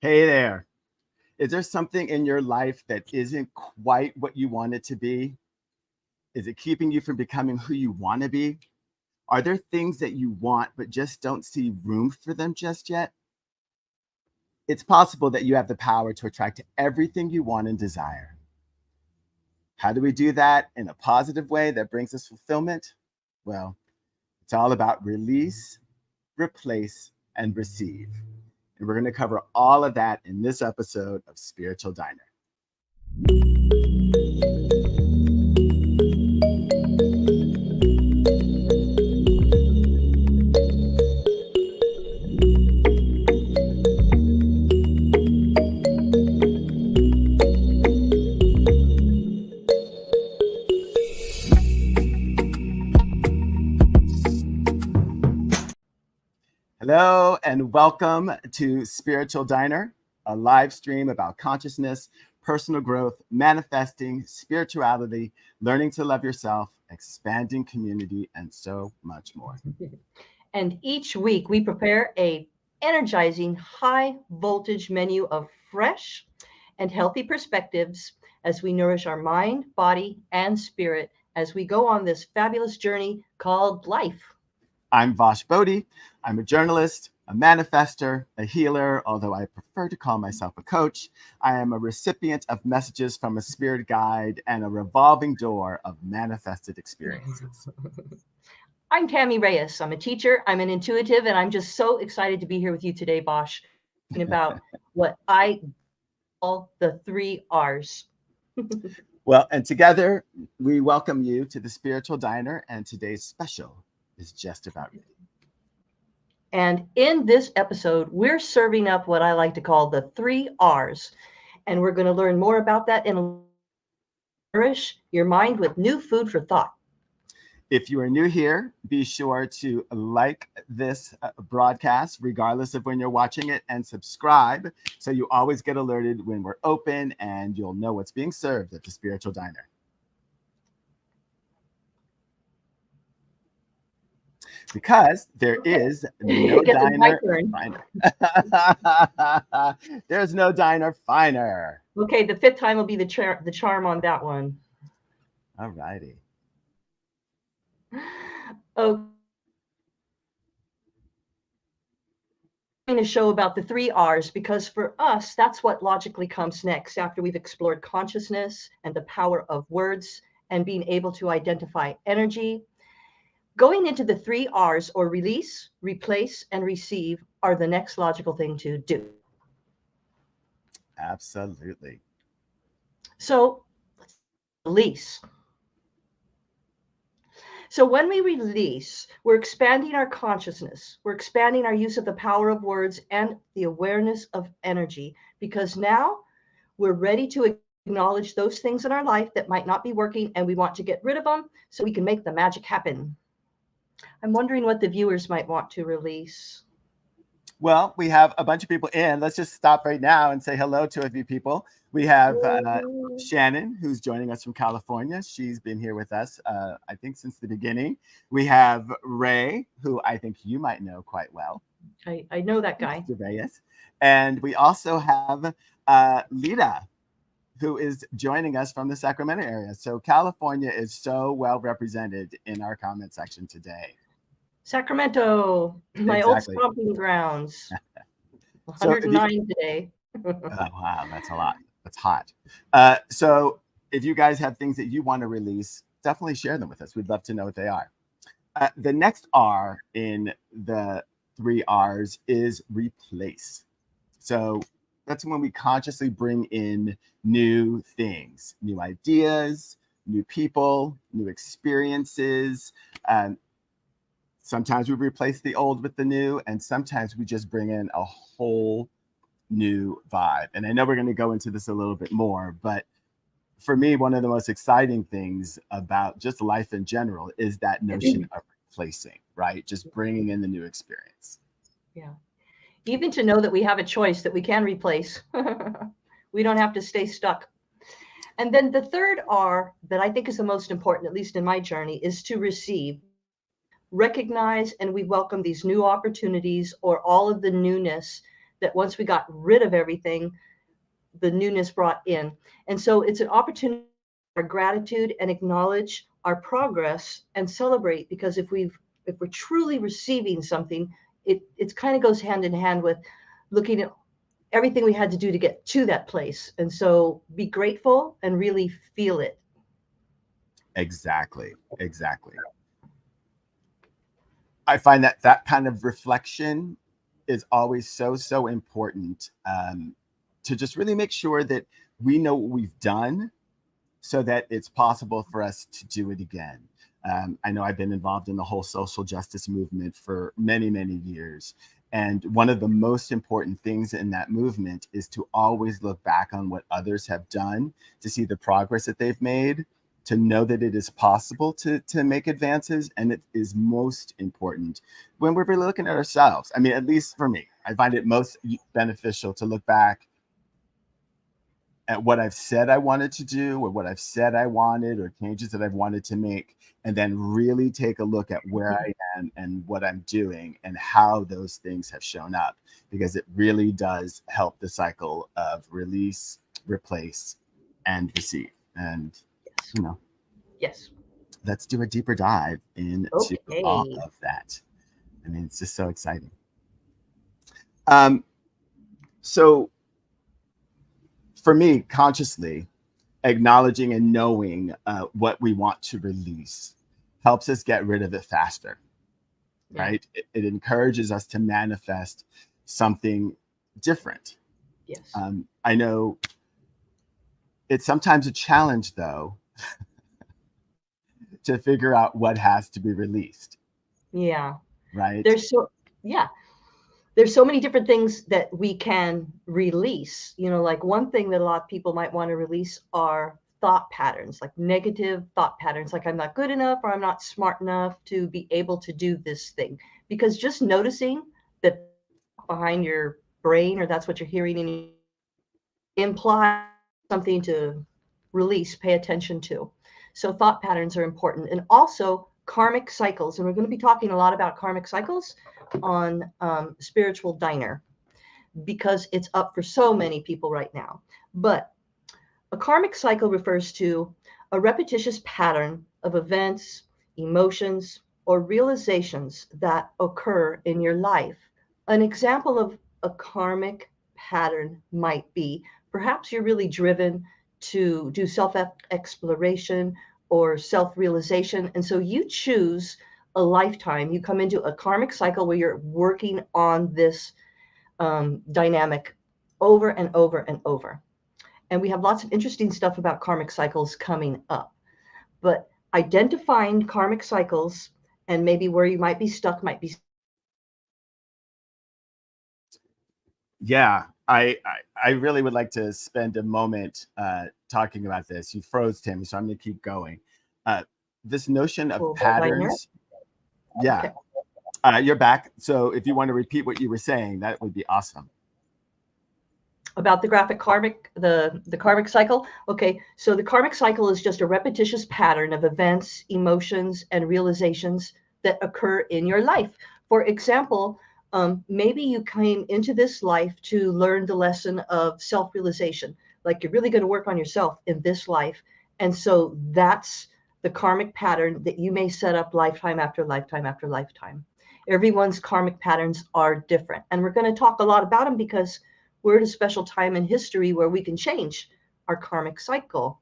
Hey there. Is there something in your life that isn't quite what you want it to be? Is it keeping you from becoming who you want to be? Are there things that you want but just don't see room for them just yet? It's possible that you have the power to attract everything you want and desire. How do we do that in a positive way that brings us fulfillment? Well, it's all about release, replace, and receive. And we're going to cover all of that in this episode of Spiritual Diner. Hello, and welcome to Spiritual Diner, a live stream about consciousness, personal growth, manifesting, spirituality, learning to love yourself, expanding community, and so much more. And each week we prepare a energizing high voltage menu of fresh and healthy perspectives as we nourish our mind, body, and spirit as we go on this fabulous journey called life. I'm Vash Boddie. I'm a journalist, a manifester, a healer, although I prefer to call myself a coach. I am a recipient of messages from a spirit guide and a revolving door of manifested experiences. I'm Tammy Reyes. I'm a teacher, I'm an intuitive, and I'm just so excited to be here with you today, Bosch, talking about what I call the 3 R's. Well, and together we welcome you to the Spiritual Diner, and today's special is just about you. And in this episode, we're serving up what I like to call the 3 R's. And we're going to learn more about that and nourish your mind with new food for thought. If you are new here, be sure to like this broadcast, regardless of when you're watching it, and subscribe so you always get alerted when we're open and you'll know what's being served at the Spiritual Diner. Because there is no diner finer. There's no diner finer. Okay, the 5th time will be the charm on that one. All righty. Okay. A show about the 3 R's because for us, that's what logically comes next after we've explored consciousness and the power of words and being able to identify energy. Going into the 3 R's, or release, replace, and receive, are the next logical thing to do. Absolutely. So let's release. So when we release, we're expanding our consciousness. We're expanding our use of the power of words and the awareness of energy, because now we're ready to acknowledge those things in our life that might not be working, and we want to get rid of them so we can make the magic happen. I'm wondering what the viewers might want to release. Well, we have a bunch of people in. Let's just stop right now and say hello to a few people. We have Shannon, who's joining us from California. She's been here with us, I think, since the beginning. We have Ray, who I think you might know quite well. I know that guy. Mr. Reyes. And we also have Lita, who is joining us from the Sacramento area. So California is so well represented in our comment section today. Sacramento, my old stomping grounds. 109 today. Oh, wow, that's a lot. That's hot. So if you guys have things that you want to release, definitely share them with us. We'd love to know what they are. The next R in the 3 R's is replace. So that's when we consciously bring in new things, new ideas, new people, new experiences. Sometimes we replace the old with the new, and sometimes we just bring in a whole new vibe. And I know we're going to go into this a little bit more, but for me, one of the most exciting things about just life in general is that notion of replacing, right? Just bringing in the new experience. Yeah. Even to know that we have a choice, that we can replace. We don't have to stay stuck. And then the 3rd R that I think is the most important, at least in my journey, is to receive. Recognize and we welcome these new opportunities or all of the newness that once we got rid of everything, the newness brought in. And so it's an opportunity for gratitude and acknowledge our progress and celebrate, because if we're truly receiving something, it kind of goes hand in hand with looking at everything we had to do to get to that place. And so be grateful and really feel it. Exactly. Exactly. I find that that kind of reflection is always so, so important, to just really make sure that we know what we've done so that it's possible for us to do it again. I know I've been involved in the whole social justice movement for many, many years. And one of the most important things in that movement is to always look back on what others have done, to see the progress that they've made, to know that it is possible to make advances. And it is most important when we're really looking at ourselves. I mean, at least for me, I find it most beneficial to look back at what I've said I wanted to do, or what I've said I wanted, or changes that I've wanted to make, and then really take a look at where I am and what I'm doing and how those things have shown up, because it really does help the cycle of release, replace, and receive. And, Yes. you know, Yes. let's do a deeper dive into all Okay. of that. I mean, it's just so exciting. Um, so for me, consciously acknowledging and knowing what we want to release helps us get rid of it faster, Yeah. right? It encourages us to manifest something different. Yes. I know it's sometimes a challenge, though, to figure out what has to be released, Yeah. right? There's so yeah. There's so many different things that we can release. Like one thing that a lot of people might want to release are thought patterns, like negative thought patterns, like I'm not good enough or I'm not smart enough to be able to do this thing. Because just noticing that behind your brain, or that's what you're hearing in, implies something to release, pay attention to. So thought patterns are important. And also karmic cycles. And we're going to be talking a lot about karmic cycles on Spiritual Diner, because it's up for so many people right now. But a karmic cycle refers to a repetitious pattern of events, emotions, or realizations that occur in your life. An example of a karmic pattern might be, perhaps you're really driven to do self exploration or self realization. And so you choose a lifetime, you come into a karmic cycle where you're working on this dynamic over and over and over. And we have lots of interesting stuff about karmic cycles coming up. But identifying karmic cycles and maybe where you might be stuck might be. Yeah, I really would like to spend a moment talking about this. You froze, Tammy, so I'm going to keep going. This notion of Diner. patterns. Yeah, Okay. you're back. So if you want to repeat what you were saying, that would be awesome. About the graphic karmic, the karmic cycle. Okay, so the karmic cycle is just a repetitious pattern of events, emotions, and realizations that occur in your life. For example, maybe you came into this life to learn the lesson of self-realization, like you're really going to work on yourself in this life. And so that's the karmic pattern that you may set up lifetime after lifetime after lifetime. Everyone's karmic patterns are different, and we're going to talk a lot about them because we're at a special time in history where we can change our karmic cycle.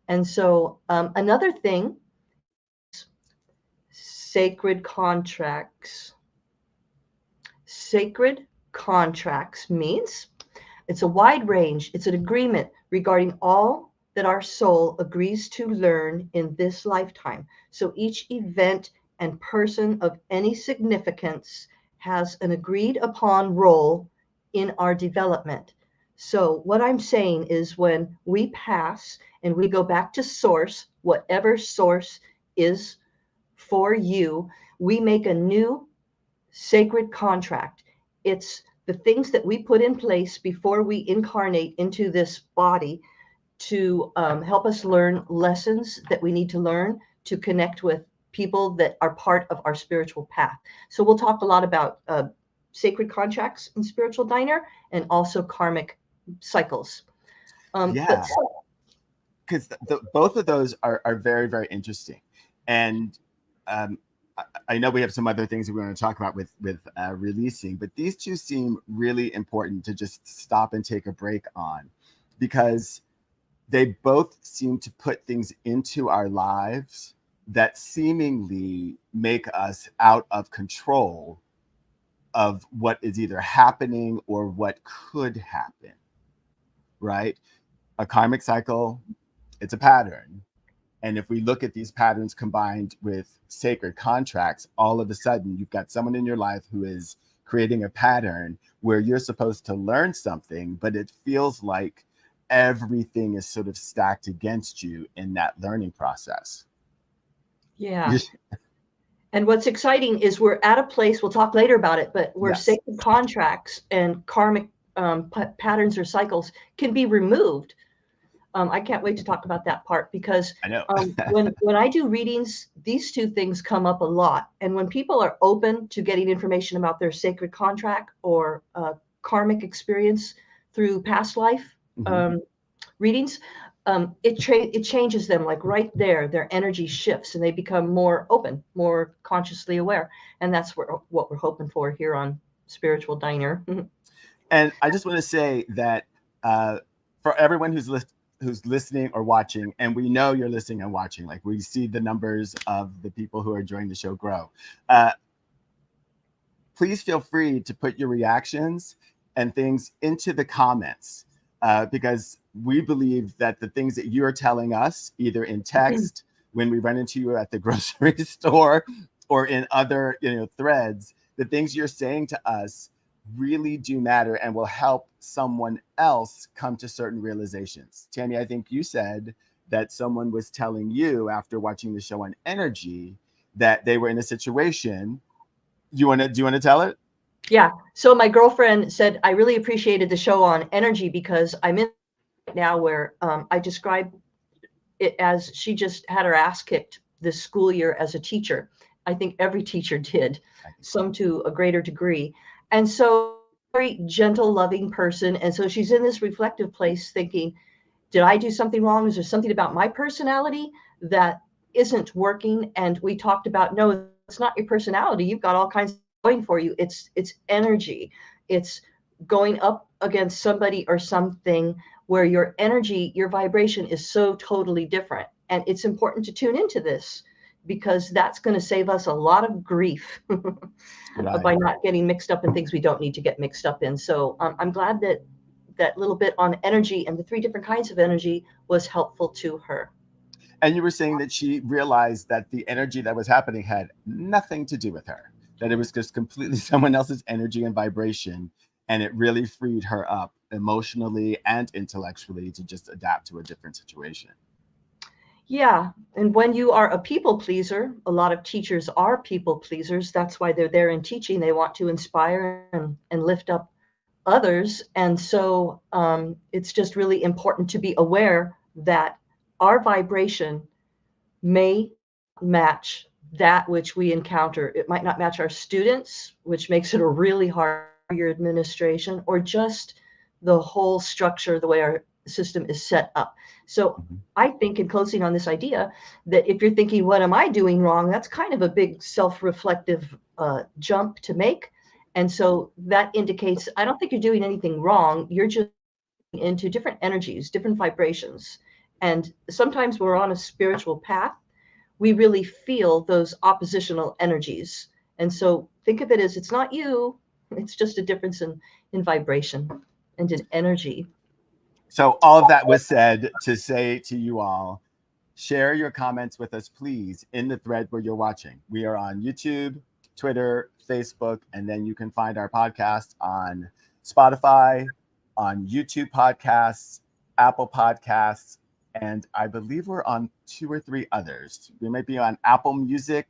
And so another thing, sacred contracts. Sacred contracts means it's a wide range. It's an agreement regarding all that our soul agrees to learn in this lifetime. So each event and person of any significance has an agreed upon role in our development. So what I'm saying is when we pass and we go back to source, whatever source is for you, we make a new sacred contract. It's the things that we put in place before we incarnate into this body to help us learn lessons that we need to learn to connect with people that are part of our spiritual path. So we'll talk a lot about sacred contracts in Spiritual Diner, and also karmic cycles. Yeah, because both of those are very, very interesting. And um, I know we have some other things that we want to talk about with releasing, but these two seem really important to just stop and take a break on, because they both seem to put things into our lives that seemingly make us out of control of what is either happening or what could happen, right? A karmic cycle, it's a pattern. And if we look at these patterns combined with sacred contracts, all of a sudden you've got someone in your life who is creating a pattern where you're supposed to learn something, but it feels like everything is sort of stacked against you in that learning process. Yeah. And what's exciting is we're at a place, we'll talk later about it, but where Yes. sacred contracts and karmic patterns or cycles can be removed. I can't wait to talk about that part, because I know. when I do readings, these two things come up a lot. And when people are open to getting information about their sacred contract or karmic experience through past life readings, it changes them, like right there. Their energy shifts and they become more open, more consciously aware. And that's what we're hoping for here on Spiritual Diner. And I just want to say that for everyone who's listening or watching, and we know you're listening and watching, like we see the numbers of the people who are enjoying the show grow. Please feel free to put your reactions and things into the comments, because we believe that the things that you're telling us, either in text, when we run into you at the grocery store, or in other threads, the things you're saying to us really do matter and will help someone else come to certain realizations. Tammy, I think you said that someone was telling you after watching the show on energy that they were in a situation. Do you want to tell it? Yeah. So my girlfriend said, I really appreciated the show on energy because I'm in now where I describe it as she just had her ass kicked this school year as a teacher. I think every teacher did, some to a greater degree. And so very gentle, loving person. And so she's in this reflective place thinking, did I do something wrong? Is there something about my personality that isn't working? And we talked about, no, it's not your personality. You've got all kinds of going for you. It's energy. It's going up against somebody or something where your energy, your vibration is so totally different. And it's important to tune into this, because that's going to save us a lot of grief by not getting mixed up in things we don't need to get mixed up in. So I'm glad that that little bit on energy and the 3 different kinds of energy was helpful to her. And you were saying that she realized that the energy that was happening had nothing to do with her, that it was just completely someone else's energy and vibration. And it really freed her up emotionally and intellectually to just adapt to a different situation. Yeah. And when you are a people pleaser, a lot of teachers are people pleasers. That's why they're there in teaching. They want to inspire and lift up others. And so it's just really important to be aware that our vibration may match that which we encounter. It might not match our students, which makes it a really hard your administration, or just the whole structure, the way our system is set up. So I think, in closing on this idea, that if you're thinking, what am I doing wrong? That's kind of a big self-reflective jump to make. And so that indicates, I don't think you're doing anything wrong. You're just into different energies, different vibrations. And sometimes we're on a spiritual path, we really feel those oppositional energies. And so think of it as, it's not you, it's just a difference in vibration and in energy. So all of that was said to say to you all, share your comments with us, please, in the thread where you're watching. We are on YouTube, Twitter, Facebook, and then you can find our podcast on Spotify, on YouTube Podcasts, Apple Podcasts, and I believe we're on 2 or 3 others. We might be on Apple Music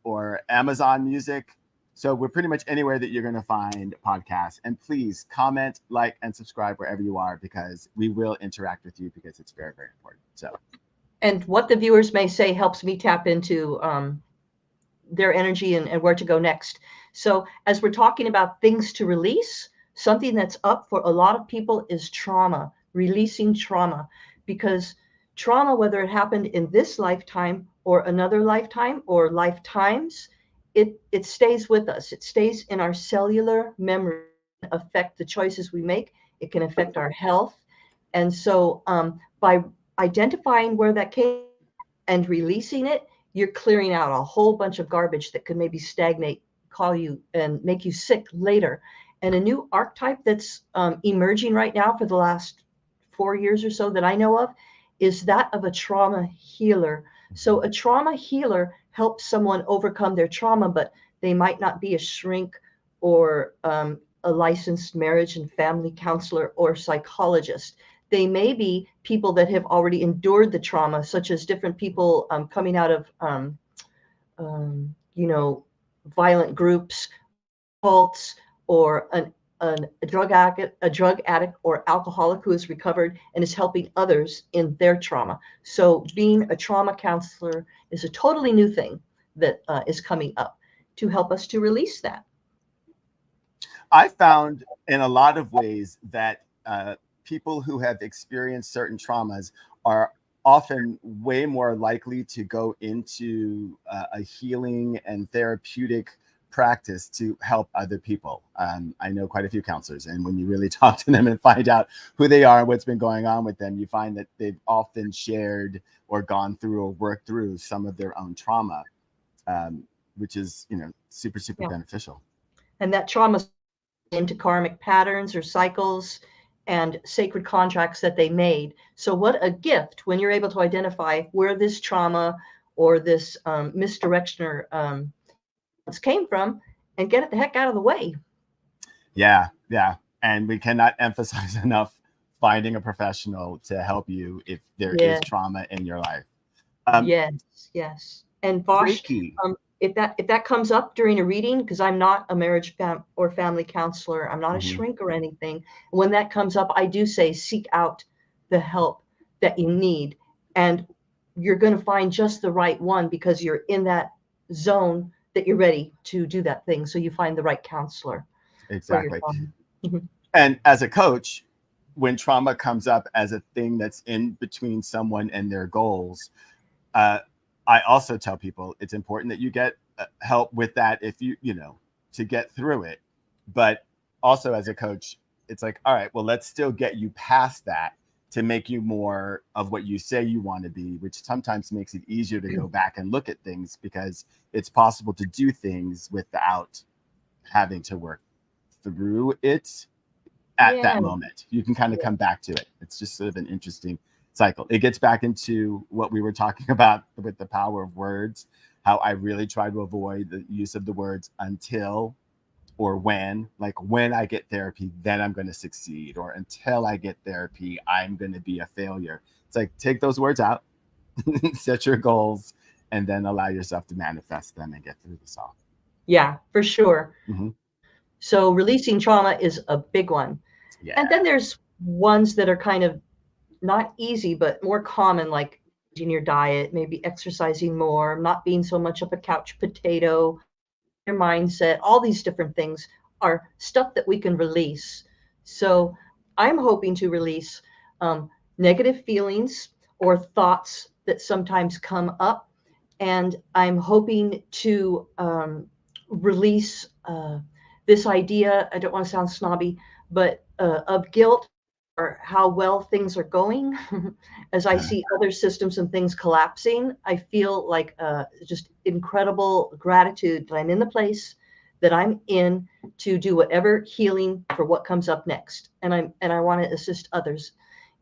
or Amazon Music. So we're pretty much anywhere that you're going to find podcasts. And please comment, like, and subscribe wherever you are, because we will interact with you, because it's very, very important. So, and what the viewers may say helps me tap into their energy and where to go next. So as we're talking about things to release, something that's up for a lot of people is trauma, releasing trauma, because trauma, whether it happened in this lifetime or another lifetime or lifetimes, it stays with us. It stays in our cellular memory, affect the choices we make. It can affect our health. And so by identifying where that came and releasing it, you're clearing out a whole bunch of garbage that could maybe stagnate, call you, and make you sick later. And a new archetype that's emerging right now for the last 4 years or so that I know of is that of a trauma healer. So a trauma healer helps someone overcome their trauma, but they might not be a shrink or a licensed marriage and family counselor or psychologist. They may be people that have already endured the trauma, such as different people coming out of, violent groups, cults, or a drug addict or alcoholic who has recovered and is helping others in their trauma. So being a trauma counselor is a totally new thing that is coming up to help us to release that. I found in a lot of ways that people who have experienced certain traumas are often way more likely to go into a healing and therapeutic practice to help other people. I know quite a few counselors, and when you really talk to them and find out who they are and what's been going on with them, you find that they've often shared or gone through or worked through some of their own trauma, which is, super, super beneficial. And that trauma into karmic patterns or cycles and sacred contracts that they made. So what a gift when you're able to identify where this trauma or this misdirection or came from and get it the heck out of the way. Yeah. And we cannot emphasize enough finding a professional to help you if there is trauma in your life. Yes. And Vash, if that comes up during a reading, because I'm not a marriage or family counselor, I'm not a shrink or anything. When that comes up, I do say seek out the help that you need, and you're going to find just the right one because you're in that zone that you're ready to do that thing. So you find the right counselor. Exactly. And as a coach, when trauma comes up as a thing that's in between someone and their goals, I also tell people it's important that you get help with that if to get through it. But also as a coach, it's like, all right, well, let's still get you past that to make you more of what you say you want to be, which sometimes makes it easier to go back and look at things because it's possible to do things without having to work through it at that moment. You can kind of come back to it. It's just sort of an interesting cycle. It gets back into what we were talking about with the power of words, how I really try to avoid the use of the words until or when, like when I get therapy, then I'm going to succeed, or until I get therapy, I'm going to be a failure. It's like, take those words out, set your goals, and then allow yourself to manifest them and get through this all. Yeah, for sure. So releasing trauma is a big one. And then there's ones that are kind of not easy, but more common, like in your diet, maybe exercising more, not being so much of a couch potato, your mindset, all these different things are stuff that we can release. So I'm hoping to release negative feelings or thoughts that sometimes come up. And I'm hoping to release this idea, I don't want to sound snobby, but of guilt or how well things are going. As I see other systems and things collapsing, I feel like just incredible gratitude that I'm in the place that I'm in to do whatever healing for what comes up next. And I want to assist others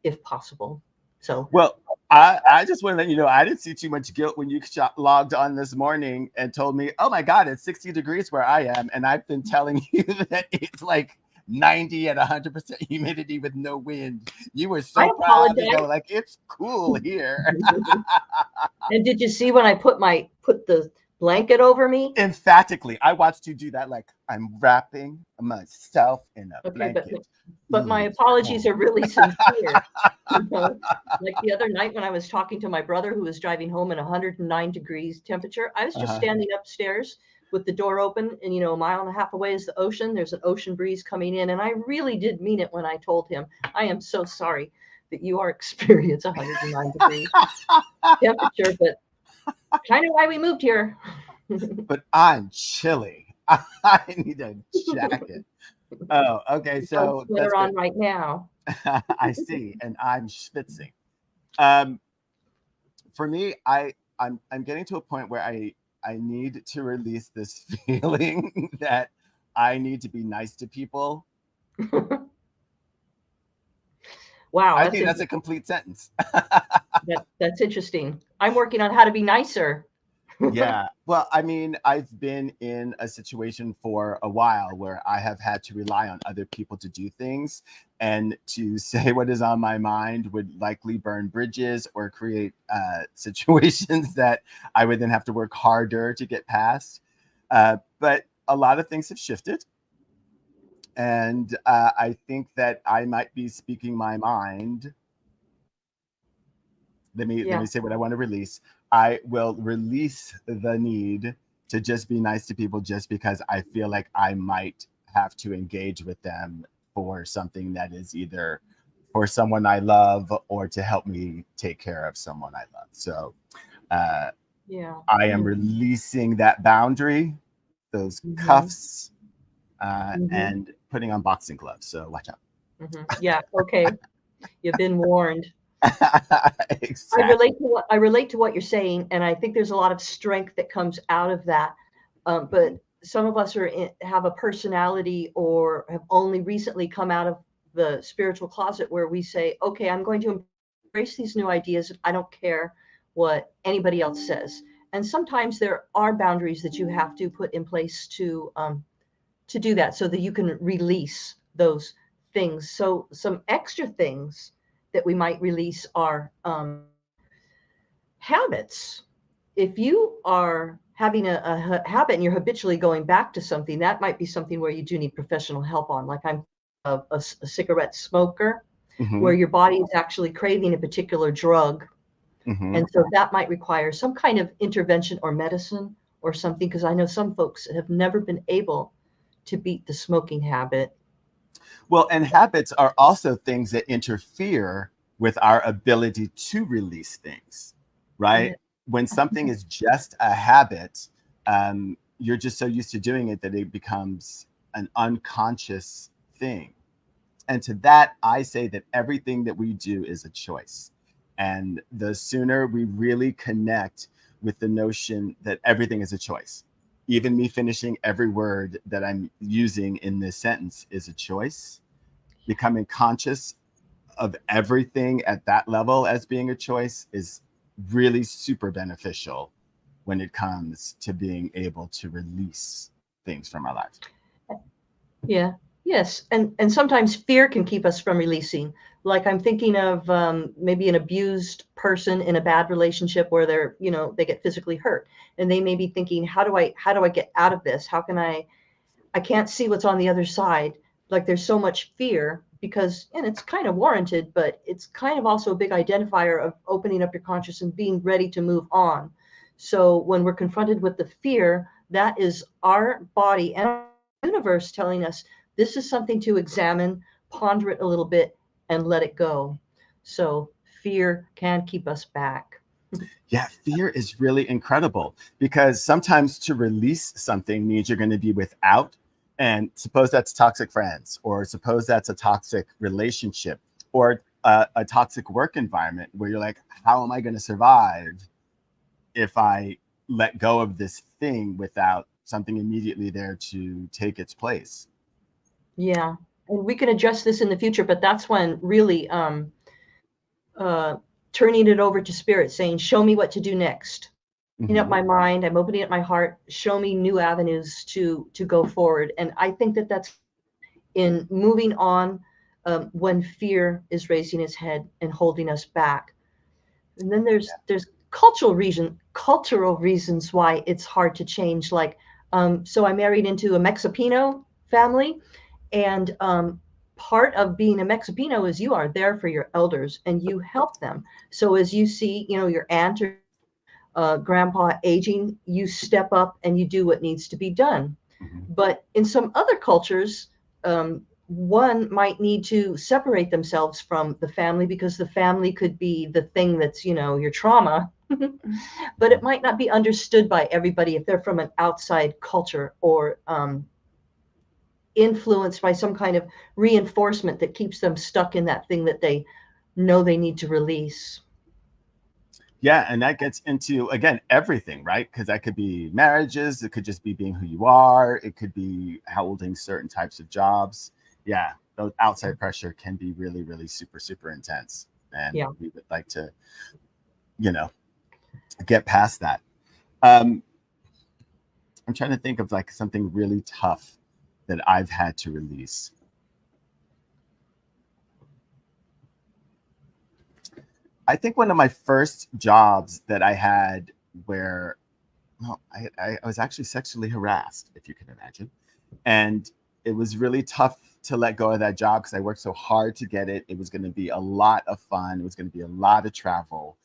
if possible. So well, I just want to let you know, I didn't see too much guilt when you logged on this morning and told me, oh my God, it's 60 degrees where I am. And I've been telling you that it's like 90 and 100% humidity with no wind. You were so proud to go like, it's cool here. And did you see when I put the blanket over me. Emphatically, I watched you do that. Like I'm wrapping myself in a Okay, blanket. but my Ooh, it's apologies cold. are really sincere. You know, like the other night when I was talking to my brother who was driving home in 109 degrees temperature, I was just Uh-huh. standing upstairs with the door open, and a mile and a half away is the ocean. There's an ocean breeze coming in, and I really did mean it when I told him, I am so sorry that you are experiencing 109 degrees temperature, but kind of why we moved here. But I'm chilly. I need a jacket. Oh, okay. Got a So that's sweater good. on right now. I see, and I'm schwitzing. Um, for me, I'm getting to a point where I need to release this feeling that I need to be nice to people. Wow, I that's think that's a interesting. complete sentence. That's interesting. I'm working on how to be nicer. Yeah. Well, I mean, I've been in a situation for a while where I have had to rely on other people to do things, and to say what is on my mind would likely burn bridges or create situations that I would then have to work harder to get past. But a lot of things have shifted. And I think that I might be speaking my mind. Let me Yeah. say what I want to release. I will release the need to just be nice to people just because I feel like I might have to engage with them for something that is either for someone I love or to help me take care of someone I love. So uh, Yeah. I am releasing that boundary, those Mm-hmm. cuffs, Mm-hmm. and putting on boxing gloves. So watch out. Mm-hmm. Yeah. Okay. You've been warned. Exactly. I relate to what you're saying, and I think there's a lot of strength that comes out of that. But some of us have a personality or have only recently come out of the spiritual closet where we say, "Okay, I'm going to embrace these new ideas. I don't care what anybody else says." And sometimes there are boundaries that you have to put in place to do that, so that you can release those things. So some extra things that we might release are habits. If you are having a habit and you're habitually going back to something, that might be something where you do need professional help on. Like I'm a cigarette smoker, Hmm. where your body is actually craving a particular drug. Hmm. And so that might require some kind of intervention or medicine or something, because I know some folks have never been able to beat the smoking habit. Well, and habits are also things that interfere with our ability to release things, Yeah. right? When something is just a habit, you're just so used to doing it that it becomes an unconscious thing. And to that, I say that everything that we do is a choice. And the sooner we really connect with the notion that everything is a choice, even me finishing every word that I'm using in this sentence is a choice, becoming conscious of everything at that level as being a choice is really super beneficial when it comes to being able to release things from our lives. Yeah. Yes. And sometimes fear can keep us from releasing. Like I'm thinking of maybe an abused person in a bad relationship where they get physically hurt, and they may be thinking, how do I get out of this? How can I can't see what's on the other side. Like there's so much fear because, and it's kind of warranted, but it's kind of also a big identifier of opening up your conscious and being ready to move on. So when we're confronted with the fear, that is our body and our universe telling us this is something to examine, ponder it a little bit, and let it go. So fear can keep us back. Yeah, fear is really incredible because sometimes to release something means you're going to be without. And suppose that's toxic friends, or suppose that's a toxic relationship, or a toxic work environment where you're like, how am I going to survive if I let go of this thing without something immediately there to take its place? Yeah. And we can adjust this in the future, but that's when really uh, turning it over to spirit, saying, "Show me what to do next." Opening up Hmm. my mind, I'm opening up my heart. Show me new avenues to go forward. And I think that that's in moving on when fear is raising its head and holding us back. And then there's cultural reasons why it's hard to change. Like, so I married into a Mexipino family, and part of being a Mexipino is you are there for your elders and you help them. So as you see, your aunt or grandpa aging, you step up and you do what needs to be done. Mhm. But in some other cultures, one might need to separate themselves from the family because the family could be the thing that's, your trauma. But it might not be understood by everybody if they're from an outside culture or influenced by some kind of reinforcement that keeps them stuck in that thing that they know they need to release. Yeah, and that gets into, again, everything, right? Because that could be marriages, it could just be being who you are, it could be holding certain types of jobs. Yeah, those outside pressure can be really, really super, super intense. And Yeah. we would like to, you know, get past that. Um, I'm trying to think of like something really tough that I've had to release. I think one of my first jobs that I had where, well, I was actually sexually harassed, if you can imagine. And it was really tough to let go of that job because I worked so hard to get it. It was going to be a lot of fun. It was going to be a lot of travel.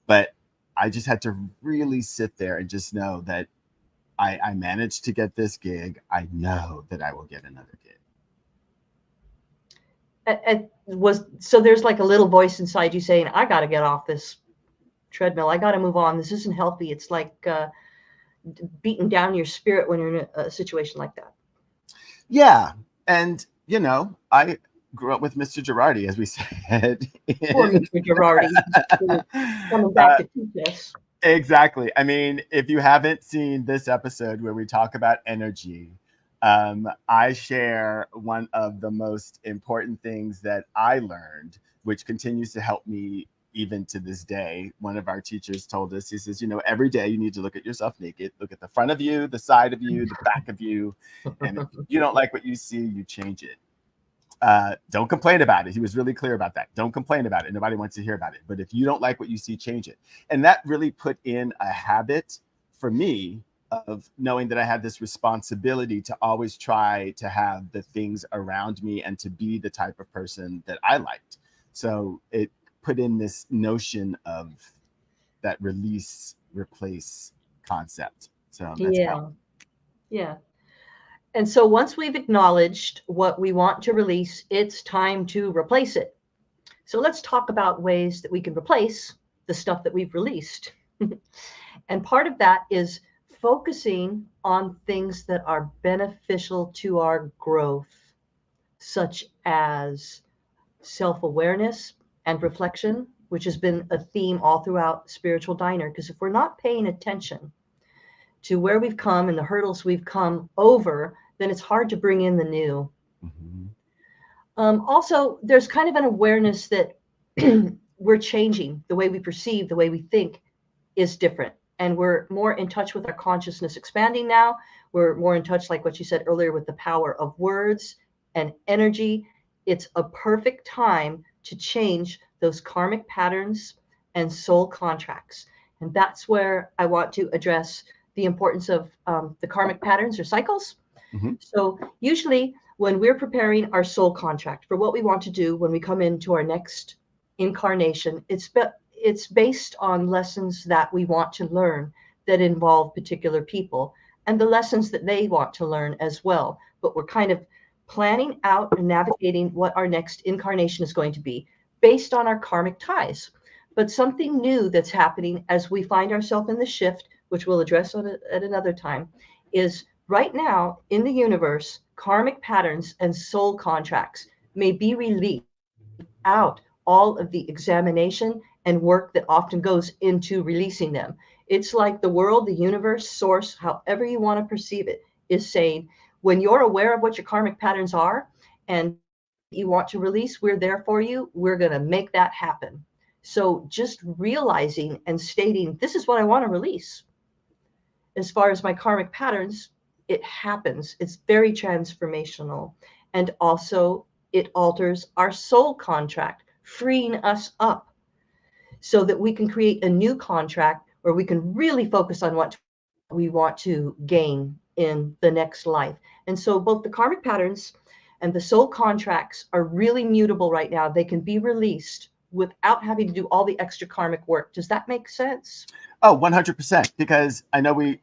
But I just had to really sit there and just know that I managed to get this gig. I know that I will get another gig. Was so there's like a little voice inside you saying, I got to get off this treadmill. I got to move on. This isn't healthy. It's like beating down your spirit when you're in a situation like that. Yeah. And, I grew up with Mr. Girardi, as we said. Poor In, Mr. Girardi coming back uh, to teach us. exactly. I mean, if you haven't seen this episode where we talk about energy, I share one of the most important things that I learned, which continues to help me even to this day. One of our teachers told us, he says, every day you need to look at yourself naked, look at the front of you, the side of you, the back of you. And if you don't like what you see, you change it. Don't complain about it. He was really clear about that. Don't complain about it. Nobody wants to hear about it. But if you don't like what you see, change it. And that really put in a habit for me of knowing that I had this responsibility to always try to have the things around me and to be the type of person that I liked. So it put in this notion of that release, replace concept. So that's Yeah. powerful. Yeah. And so once we've acknowledged what we want to release, it's time to replace it. So let's talk about ways that we can replace the stuff that we've released. And part of that is focusing on things that are beneficial to our growth, such as self awareness and reflection, which has been a theme all throughout Spiritual Diner. Because if we're not paying attention to where we've come and the hurdles we've come over, then it's hard to bring in the new. Mhm. Also, there's kind of an awareness that we're changing. The way we perceive, the way we think is different. And we're more in touch with our consciousness expanding now. We're more in touch, like what you said earlier, with the power of words and energy. It's a perfect time to change those karmic patterns and soul contracts. And that's where I want to address the importance of the karmic patterns or cycles. Mhm. So, usually, when we're preparing our soul contract for what we want to do when we come into our next incarnation, it's based on lessons that we want to learn that involve particular people and the lessons that they want to learn as well. But we're kind of planning out and navigating what our next incarnation is going to be based on our karmic ties. But something new that's happening as we find ourselves in the shift, which we'll address at another time, is right now in the universe, karmic patterns and soul contracts may be released out all of the examination and work that often goes into releasing them. It's like the world, the universe, source, however you want to perceive it, is saying, when you're aware of what your karmic patterns are and you want to release, we're there for you. We're going to make that happen. So just realizing and stating, this is what I want to release. As far as my karmic patterns, it happens. It's very transformational. And also, it alters our soul contract, freeing us up so that we can create a new contract where we can really focus on what we want to gain in the next life. And so both the karmic patterns and the soul contracts are really mutable right now. They can be released without having to do all the extra karmic work. Does that make sense? Oh, 100%. Because I know we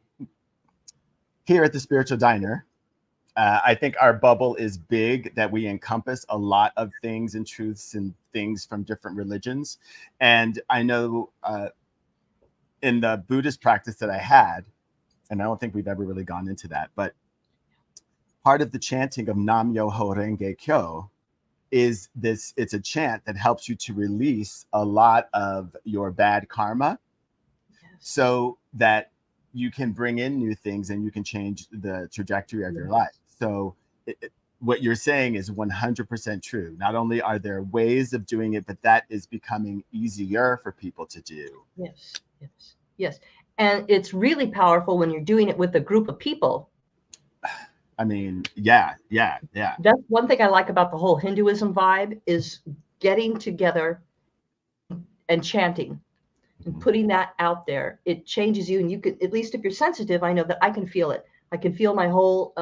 here at the Spiritual Diner, I think our bubble is big, that we encompass a lot of things and truths and things from different religions. And I know in the Buddhist practice that I had, and I don't think we've ever really gone into that, but part of the chanting of Nam Myoho Renge Kyo is this. It's a chant that helps you to release a lot of your bad karma, Yes. so that you can bring in new things and you can change the trajectory of your life. So what you're saying is 100% true. Not only are there ways of doing it, but that is becoming easier for people to do. Yes, yes, yes. And it's really powerful when you're doing it with a group of people. I mean, yeah. That's one thing I like about the whole Hinduism vibe, is getting together and chanting and putting that out there. It changes you, and you can, at least if you're sensitive, I know that I can feel it. I can feel my whole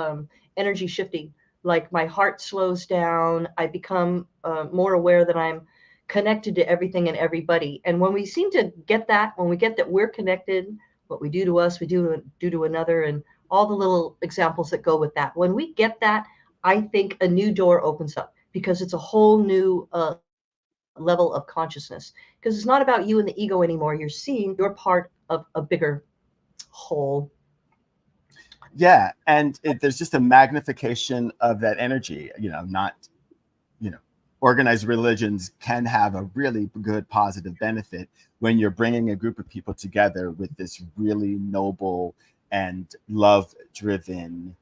energy shifting. Like my heart slows down. I become more aware that I'm connected to everything and everybody. And when we seem to get that, when we get that we're connected, what we do to us, we do to another, and all the little examples that go with that. When we get that, I think a new door opens up, because it's a whole new level of consciousness. Because it's not about you and the ego anymore. You're seeing you're part of a bigger whole. Yeah, and there's just a magnification of that energy. Not, organized religions can have a really good positive benefit when you're bringing a group of people together with this really noble and love-driven,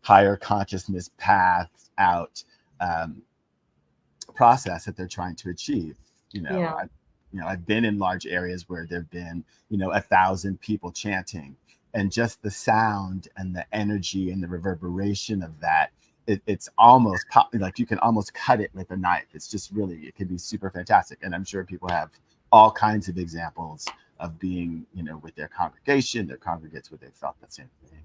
higher consciousness path out process that they're trying to achieve. Yeah. I've been in large areas where there've been 1,000 people chanting, and just the sound and the energy and the reverberation of that, it's almost like you can almost cut it with a knife. It's just really, it can be super fantastic. And I'm sure people have all kinds of examples of being, with their congregation, their congregates, where they felt the same thing.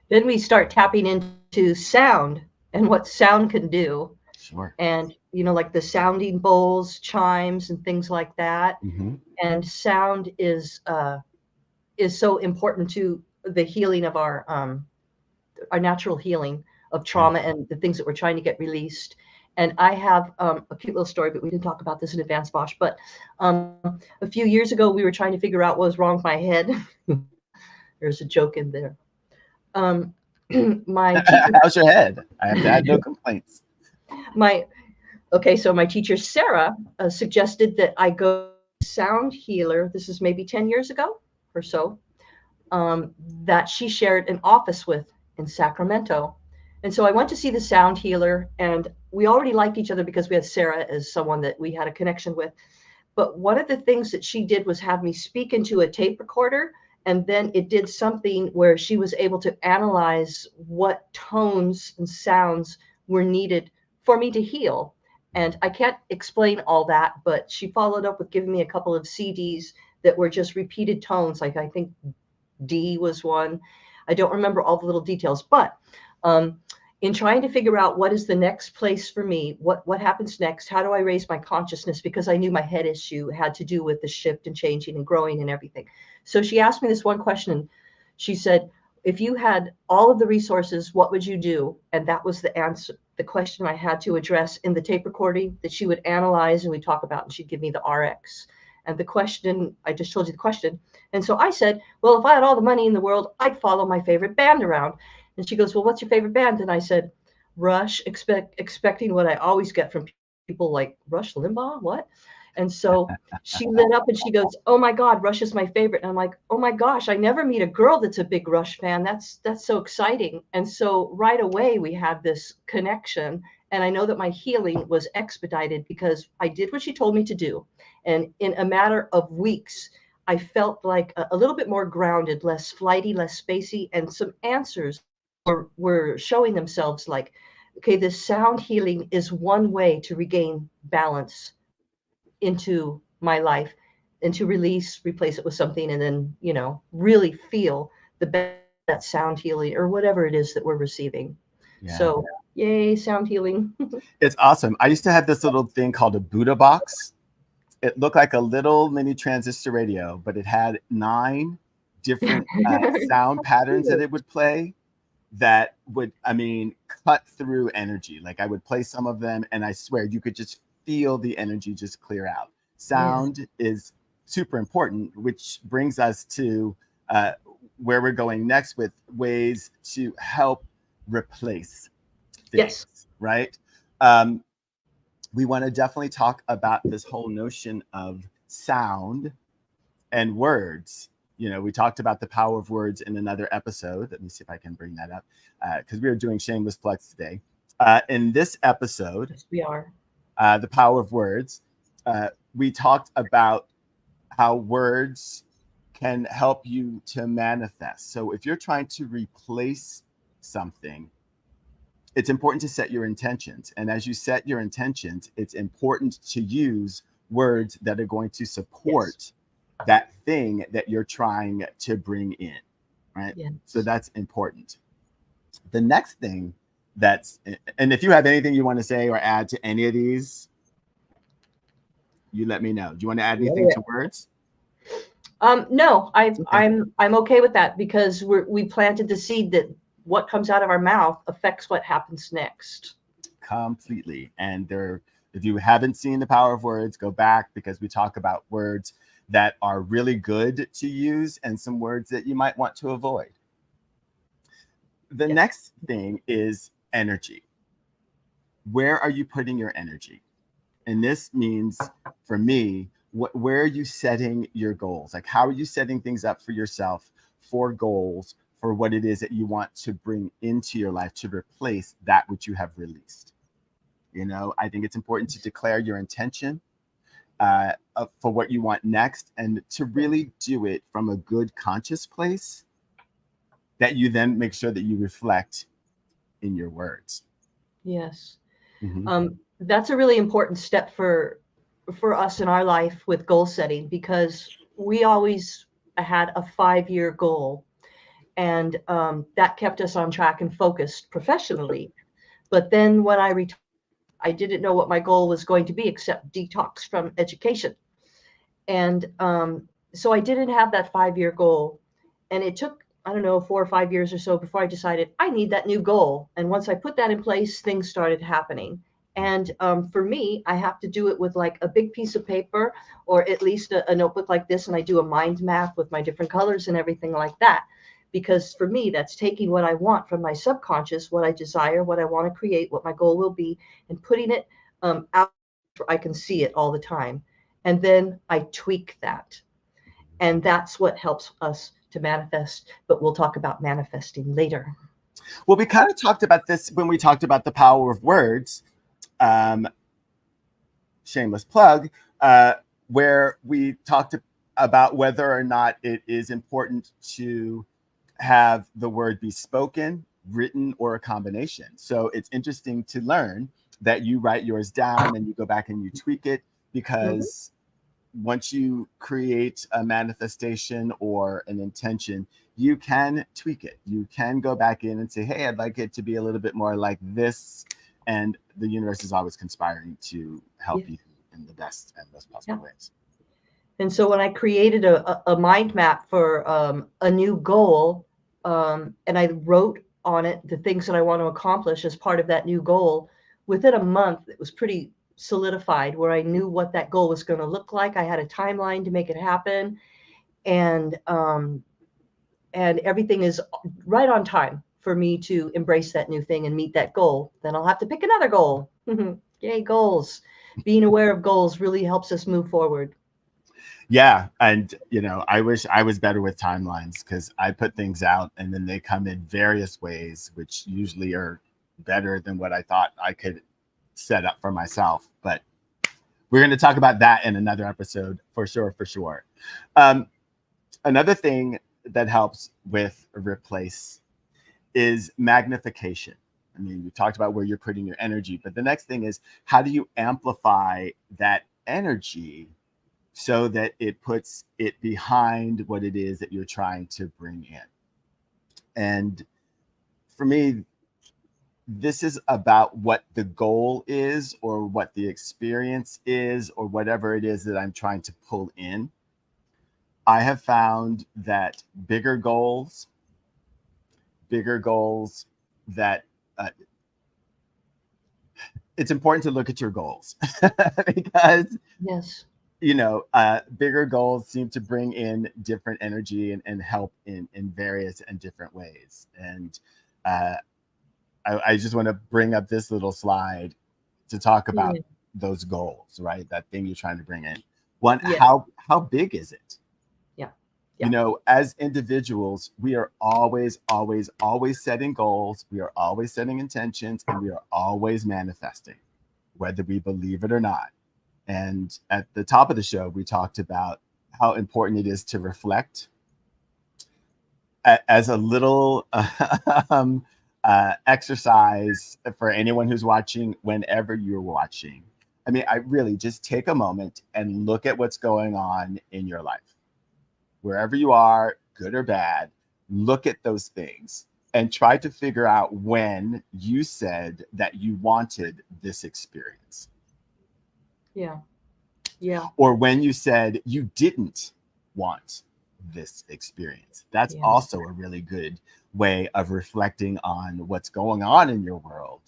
Then we start tapping into sound and what sound can do. Sure. And, like the sounding bowls, chimes, and things like that. Mm-hmm. And sound is so important to the healing of our natural healing of trauma and the things that we're trying to get released. And I have a cute little story, but we didn't talk about this in advance, Vash. But a few years ago, we were trying to figure out what was wrong with my head. There's a joke in there. My teacher, how's your head? I have had no complaints. So my teacher, Sarah, suggested that I go to a sound healer. This is maybe 10 years ago or so, that she shared an office with in Sacramento. And so I went to see the sound healer, and we already liked each other because we had Sarah as someone that we had a connection with. But one of the things that she did was have me speak into a tape recorder, and then it did something where she was able to analyze what tones and sounds were needed for me to heal. And I can't explain all that, but she followed up with giving me a couple of CDs that were just repeated tones. Like I think D was one. I don't remember all the little details, but in trying to figure out what is the next place for me, what happens next, how do I raise my consciousness, because I knew my head issue had to do with the shift and changing and growing and everything. So she asked me this one question, and she said, if you had all of the resources, what would you do? And that was the answer, the question I had to address in the tape recording that she would analyze and we talk about, and she'd give me the RX. And the question, I just told you the question. And so I said, well, if I had all the money in the world, I'd follow my favorite band around. And she goes, well, what's your favorite band? And I said, Rush, expecting what I always get from people like, Rush Limbaugh, what? And so she lit up and she goes, oh my God, Rush is my favorite. And I'm like, oh my gosh, I never meet a girl that's a big Rush fan. That's so exciting. And so right away we had this connection. And I know that my healing was expedited because I did what she told me to do. And in a matter of weeks, I felt like a little bit more grounded, less flighty, less spacey, and some answers were showing themselves, like, okay, this sound healing is one way to regain balance into my life, and to release, replace it with something, and then, really feel the that sound healing or whatever it is that we're receiving. Yeah. So, yay, sound healing. It's awesome. I used to have this little thing called a Buddha box. It looked like a little mini transistor radio, but it had 9 different sound patterns that it would play that would, cut through energy. Like I would play some of them, and I swear you could just feel the energy just clear out. Sound is super important, which brings us to where we're going next with ways to help replace things, right? We want to definitely talk about this whole notion of sound and words. We talked about the power of words in another episode. Let me see if I can bring that up, because we are doing shameless plugs today. In this episode, Yes, we are. The power of words, we talked about how words can help you to manifest. So if you're trying to replace something, it's important to set your intentions. And as you set your intentions, it's important to use words that are going to support that thing that you're trying to bring in, right? Yes. So that's important. The next thing and if you have anything you want to say or add to any of these, you let me know. Do you want to add anything to words? No, I'm okay with that, because we planted the seed that what comes out of our mouth affects what happens next. Completely. And if you haven't seen the power of words, go back, because we talk about words that are really good to use and some words that you might want to avoid. The next thing is energy. Where are you putting your energy? And this means, for me, where are you setting your goals? Like, how are you setting things up for yourself for goals, for what it is that you want to bring into your life to replace that which you have released? I think it's important to declare your intention for what you want next, and to really do it from a good conscious place that you then make sure that you reflect in your words. Yes. Mm-hmm. That's a really important step for us in our life with goal setting, because we always had a 5-year goal, and that kept us on track and focused professionally. But then when I retired, I didn't know what my goal was going to be except detox from education. And so I didn't have that 5-year goal. And it took, I don't know, 4 or 5 years or so before I decided I need that new goal. And once I put that in place, things started happening. And for me, I have to do it with like a big piece of paper, or at least a notebook like this. And I do a mind map with my different colors and everything like that. Because for me, that's taking what I want from my subconscious, what I desire, what I want to create, what my goal will be, and putting it out where I can see it all the time. And then I tweak that. And that's what helps us to manifest. But we'll talk about manifesting later. Well, we kind of talked about this when we talked about the power of words. Shameless plug, where we talked about whether or not it is important to have the word be spoken, written, or a combination. So it's interesting to learn that you write yours down and you go back and you tweak it, because once you create a manifestation or an intention, you can tweak it. You can go back in and say, hey, I'd like it to be a little bit more like this. And the universe is always conspiring to help you in the best and most possible ways. And so when I created a mind map for a new goal, and I wrote on it the things that I want to accomplish as part of that new goal, within a month, it was pretty solidified, where I knew what that goal was going to look like. I had a timeline to make it happen. And everything is right on time for me to embrace that new thing and meet that goal. Then I'll have to pick another goal. Yay, goals. Being aware of goals really helps us move forward. Yeah. And, I wish I was better with timelines, because I put things out and then they come in various ways, which usually are better than what I thought I could set up for myself. But we're going to talk about that in another episode for sure. Another thing that helps with replace is magnification. I mean, we talked about where you're putting your energy, but the next thing is, how do you amplify that energy so that it puts it behind what it is that you're trying to bring in. And for me, this is about what the goal is or what the experience is or whatever it is that I'm trying to pull in. I have found that bigger goals that it's important to look at your goals because Yes. bigger goals seem to bring in different energy and help in various and different ways. And uh, I just want to bring up this little slide to talk about Yeah. those goals, right? That thing you're trying to bring in. One, Yeah. how big is it? Yeah. Yeah. As individuals, we are always, always, always setting goals. We are always setting intentions, and we are always manifesting, whether we believe it or not. And at the top of the show, we talked about how important it is to reflect as a little exercise for anyone who's watching, whenever you're watching. I mean, I really just take a moment and look at what's going on in your life. Wherever you are, good or bad, look at those things and try to figure out when you said that you wanted this experience, Yeah. Yeah. or when you said you didn't want this experience. That's Yeah. also a really good way of reflecting on what's going on in your world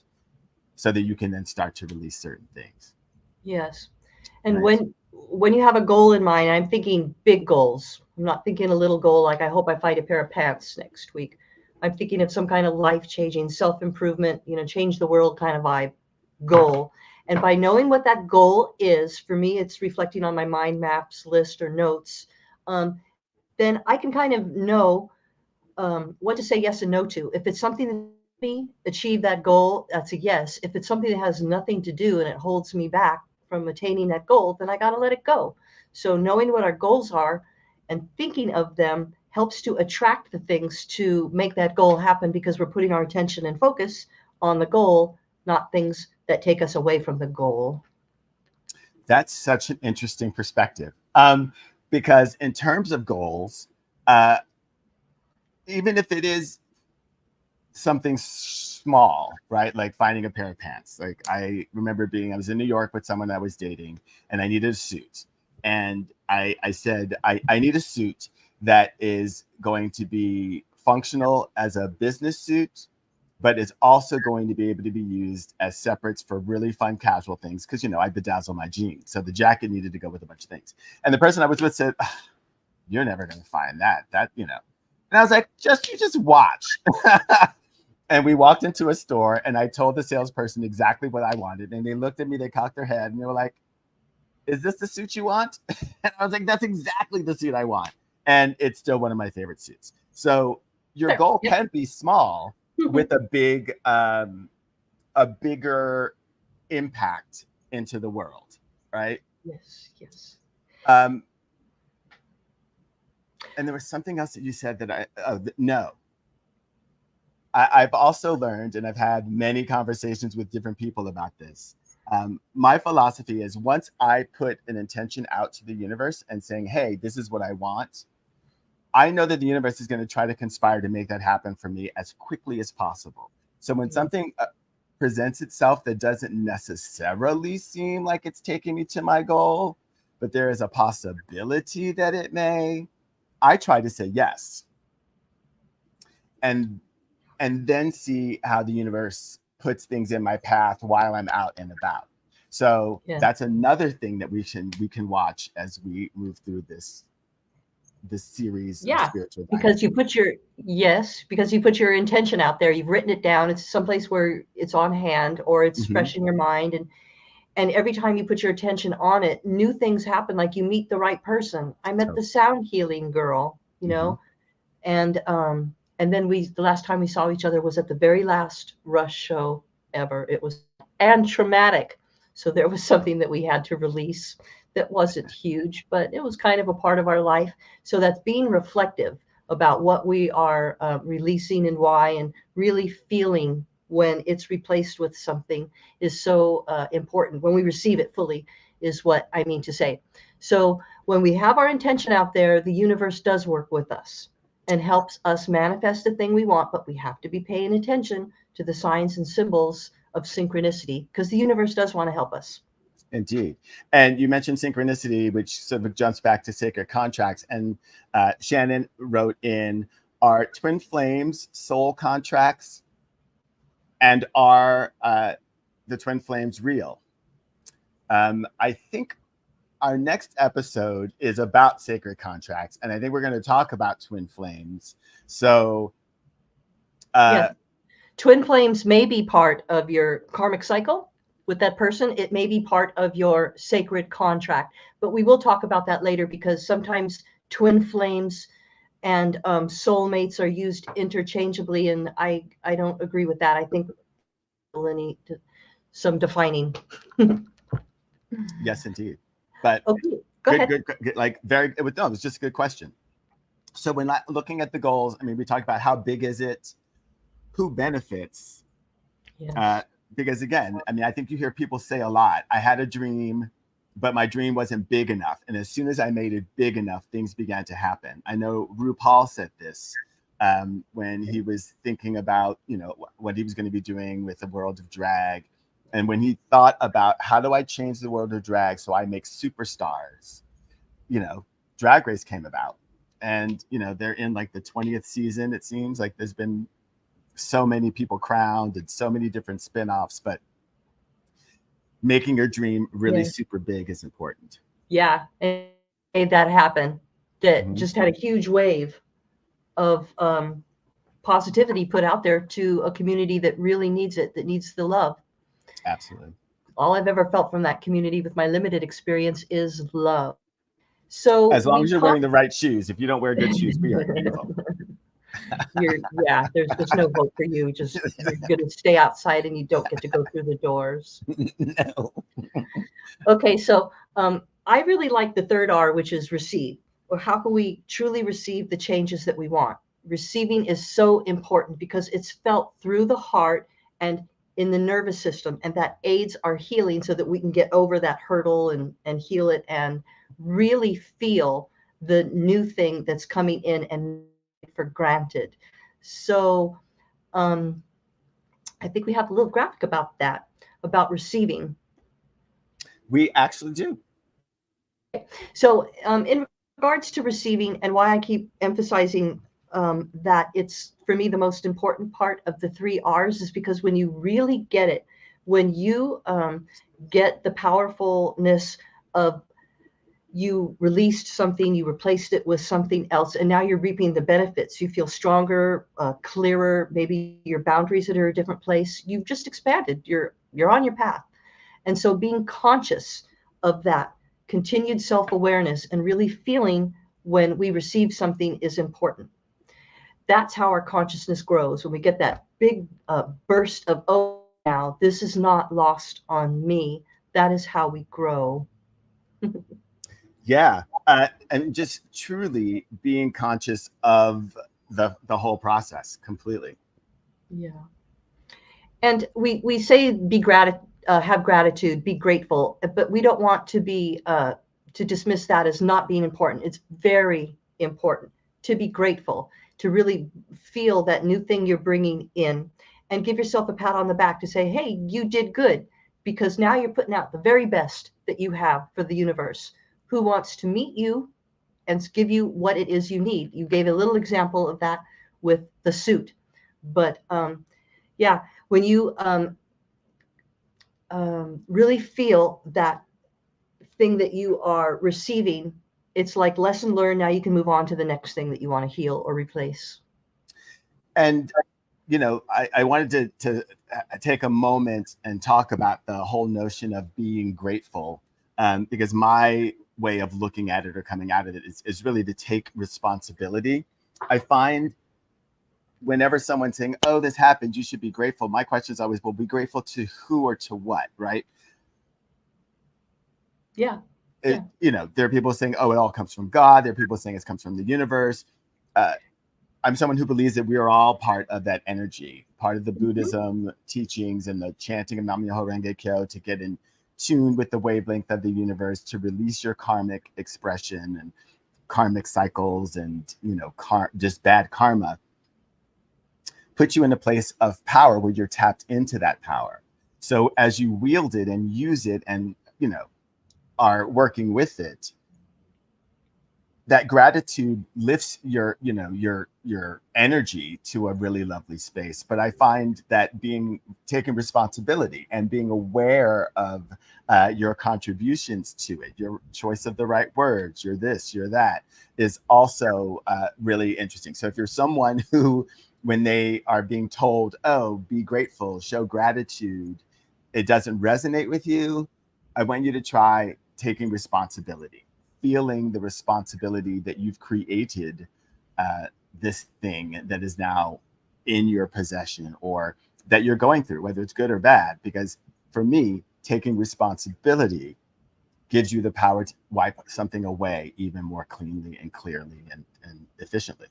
so that you can then start to release certain things. Yes. And Right. when you have a goal in mind, I'm thinking big goals. I'm not thinking a little goal like I hope I find a pair of pants next week. I'm thinking of some kind of life-changing, self-improvement, change the world kind of vibe goal. And by knowing what that goal is, for me, it's reflecting on my mind maps list or notes. Then I can kind of know what to say yes and no to. If it's something that me achieve that goal, that's a yes. If it's something that has nothing to do and it holds me back from attaining that goal, then I got to let it go. So knowing what our goals are and thinking of them helps to attract the things to make that goal happen because we're putting our attention and focus on the goal, not things that take us away from the goal. That's such an interesting perspective. Because in terms of goals, uh, even if it is something small, right? Like finding a pair of pants. Like I remember I was in New York with someone I was dating and I needed a suit. And I said, I need a suit that is going to be functional as a business suit, but it's also going to be able to be used as separates for really fun casual things. Cause I bedazzle my jeans. So the jacket needed to go with a bunch of things. And the person I was with said, you're never going to find that. And I was like, you just watch. And we walked into a store and I told the salesperson exactly what I wanted. And they looked at me, they cocked their head and they were like, is this the suit you want? And I was like, that's exactly the suit I want. And it's still one of my favorite suits. So your There. goal Yep. can be small with a bigger impact into the world, right? Yes. Yes. Um, and there was something else that you said that no, I've also learned, and I've had many conversations with different people about this. My philosophy is once I put an intention out to the universe and saying, hey, this is what I want, I know that the universe is going to try to conspire to make that happen for me as quickly as possible. So when Yeah. something presents itself that doesn't necessarily seem like it's taking me to my goal, but there is a possibility that it may, I try to say yes. And then see how the universe puts things in my path while I'm out and about. So Yeah. that's another thing that we can watch as we move through this series of Yeah, spiritual because dynamics. because you put your intention out there, you've written it down, it's someplace where it's on hand or it's Hmm. fresh in your mind, and every time you put your attention on it, new things happen, like you meet the right person. I met So, the sound healing girl, mhm. and then the last time we saw each other was at the very last Rush show ever. It was and traumatic. So there was something that we had to release that wasn't huge, but it was kind of a part of our life. So that's being reflective about what we are releasing and why, and really feeling when it's replaced with something is so important. When we receive it fully, is what I mean to say. So when we have our intention out there, the universe does work with us and helps us manifest the thing we want, but we have to be paying attention to the signs and symbols of synchronicity because the universe does want to help us. Indeed. And you mentioned synchronicity, which sort of jumps back to sacred contracts. And Shannon wrote in, are twin flames soul contracts? And are the twin flames real? I think our next episode is about sacred contracts. And I think we're going to talk about twin flames. So Yes. Twin flames may be part of your karmic cycle with that person. It may be part of your sacred contract, but we will talk about that later because sometimes twin flames and soulmates are used interchangeably, and I don't agree with that. I think we'll need some defining. yes, indeed. But okay, go ahead. Good, like very. No, it was just a good question. So when looking at the goals, I mean, we talked about how big is it, who benefits. Yes. Because again, I mean, I think you hear people say a lot, I had a dream, but my dream wasn't big enough. And as soon as I made it big enough, things began to happen. I know RuPaul said this when he was thinking about, you know, what he was going to be doing with the world of drag. And when he thought about how do I change the world of drag so I make superstars, you know, Drag Race came about. And, you know, they're in like the 20th season, it seems like there's been so many people crowned and so many different spin-offs, but making your dream really super big is important. Yeah, and made that happen. That just had a huge wave of positivity put out there to a community that really needs it, that needs the love. Absolutely. All I've ever felt from that community with my limited experience is love. So as long as you're wearing the right shoes, if you don't wear good shoes, we are evil. There's no hope for you. Just you're going to stay outside and you don't get to go through the doors. No. Okay, so I really like the third R, which is receive. Or how can we truly receive the changes that we want? Receiving is so important because it's felt through the heart and in the nervous system, and that aids our healing so that we can get over that hurdle and heal it and really feel the new thing that's coming in and for granted. So I think we have a little graphic about that, about receiving. We actually do. So in regards to receiving, and why I keep emphasizing that it's, for me, the most important part of the 3 R's is because when you really get it, when you get the powerfulness of you released something, you replaced it with something else, and now you're reaping the benefits. You feel stronger, clearer, maybe your boundaries that are a different place. You've just expanded. You're on your path. And so being conscious of that continued self-awareness and really feeling when we receive something is important. That's how our consciousness grows. When we get that big burst of, oh, now this is not lost on me. That is how we grow. Yeah. And just truly being conscious of the whole process completely. Yeah. And we say have gratitude, be grateful, but we don't want to be to dismiss that as not being important. It's very important to be grateful, to really feel that new thing you're bringing in, and give yourself a pat on the back to say, hey, you did good, because now you're putting out the very best that you have for the universe, who wants to meet you and give you what it is you need. You gave a little example of that with the suit, but yeah, when you really feel that thing that you are receiving, it's like lesson learned. Now you can move on to the next thing that you want to heal or replace. And, you know, I wanted to take a moment and talk about the whole notion of being grateful, because my way of looking at it or coming out of it is really to take responsibility. I find whenever someone's saying, oh, this happened, you should be grateful, my question is always, well, be grateful to who or to what, right? Yeah. You know, there are people saying, oh, it all comes from God. There are people saying it comes from the universe. I'm someone who believes that we are all part of that energy, part of the Buddhism teachings and the chanting of Nam Myoho Renge Kyo to get in tune with the wavelength of the universe to release your karmic expression and karmic cycles and, you know, just bad karma, put you in a place of power where you're tapped into that power. So as you wield it and use it and, you know, are working with it, that gratitude lifts your, you know, your energy to a really lovely space. But I find that taking responsibility and being aware of your contributions to it, your choice of the right words, your this, your that, is also really interesting. So if you're someone who, when they are being told, oh, be grateful, show gratitude, it doesn't resonate with you, I want you to try taking responsibility, feeling the responsibility that you've created this thing that is now in your possession or that you're going through, whether it's good or bad. Because for me, taking responsibility gives you the power to wipe something away even more cleanly and clearly and efficiently.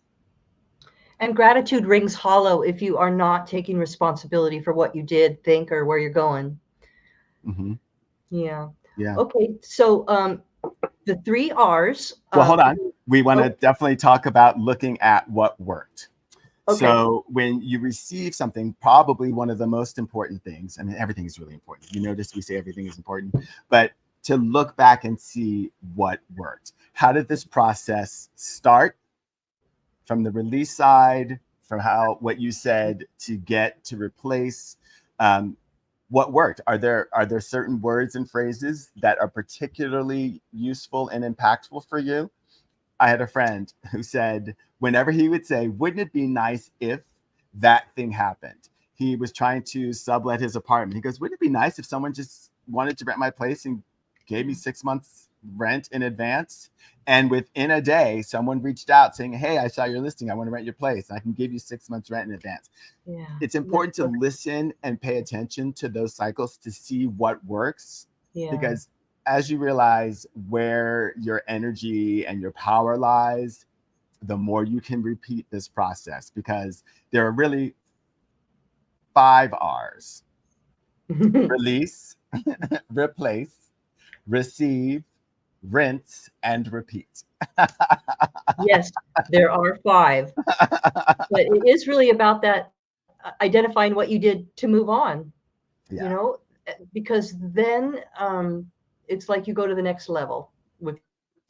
And gratitude rings hollow if you are not taking responsibility for what you did, think, or where you're going. Mm-hmm. Yeah. Yeah. Okay. So the 3 R's. Well, hold on. We want to Oh, definitely talk about looking at what worked. okay. So when you receive something, probably one of the most important things, I mean, everything is really important. You notice we say everything is important, but to look back and see what worked. How did this process start from the release side, from what you said to get to replace? What worked? Are there certain words and phrases that are particularly useful and impactful for you? I had a friend who said whenever he would say, wouldn't it be nice if that thing happened? He was trying to sublet his apartment. He goes, wouldn't it be nice if someone just wanted to rent my place and gave me 6 months rent in advance? And within a day, someone reached out saying, hey, I saw your listing. I want to rent your place. I can give you 6 months rent in advance. Yeah. It's important to listen and pay attention to those cycles to see what works. Yeah. Because as you realize where your energy and your power lies, the more you can repeat this process, because there are really 5 R's: release, replace, receive, rinse, and repeat. Yes, there are 5. But it is really about that identifying what you did to move on, Yeah. you know, because then it's like you go to the next level with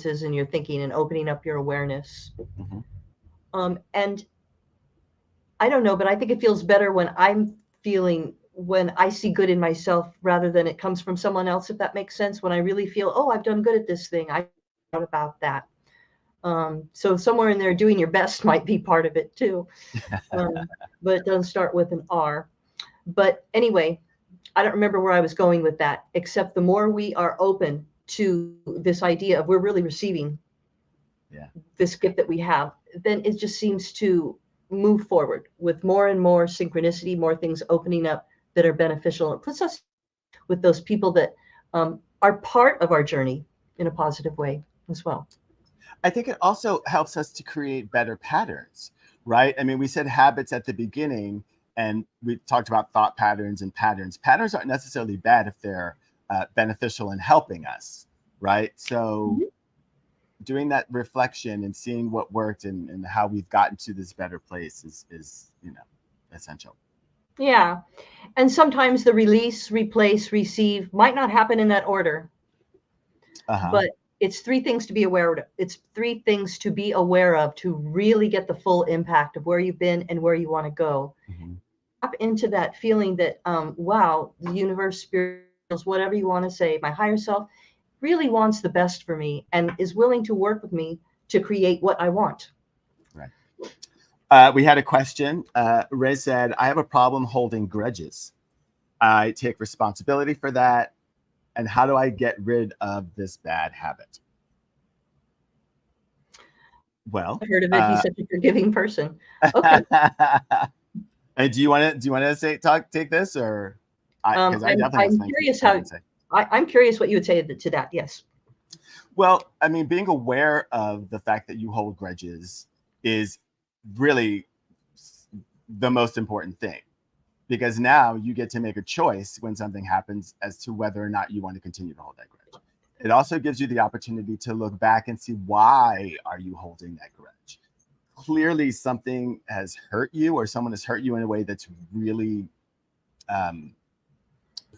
this in your thinking and opening up your awareness. Mm-hmm. And I don't know, but I think it feels better when I see good in myself rather than it comes from someone else, if that makes sense. When I really feel, oh, I've done good at this thing, I thought about that. So somewhere in there, doing your best might be part of it too. But it doesn't start with an R. But anyway, I don't remember where I was going with that, except the more we are open to this idea of we're really receiving this gift that we have, then it just seems to move forward with more and more synchronicity, more things opening up that are beneficial. It puts us with those people that are part of our journey in a positive way as well. I think it also helps us to create better patterns, right? I mean, we said habits at the beginning, and we talked about thought patterns and patterns. Patterns aren't necessarily bad if they're beneficial in helping us, right? So doing that reflection and seeing what worked and how we've gotten to this better place is essential. Yeah. And sometimes the release, replace, receive might not happen in that order, but it's 3 things to be aware of. It's 3 things to be aware of to really get the full impact of where you've been and where you want to go. Tap into that feeling that, wow, the universe, spirits, whatever you want to say, my higher self really wants the best for me and is willing to work with me to create what I want. Right. We had a question. Reyes said, I have a problem holding grudges. I take responsibility for that. And how do I get rid of this bad habit? Well, I heard of it. He's such a forgiving person. Okay. And do you want to take this, or because I definitely have I'm something curious I can say. I'm curious what you would say to that. Yes. Well, I mean, being aware of the fact that you hold grudges is really the most important thing. because now you get to make a choice when something happens as to whether or not you want to continue to hold that grudge. It also gives you the opportunity to look back and see, why are you holding that grudge? Clearly something has hurt you, or someone has hurt you in a way that's really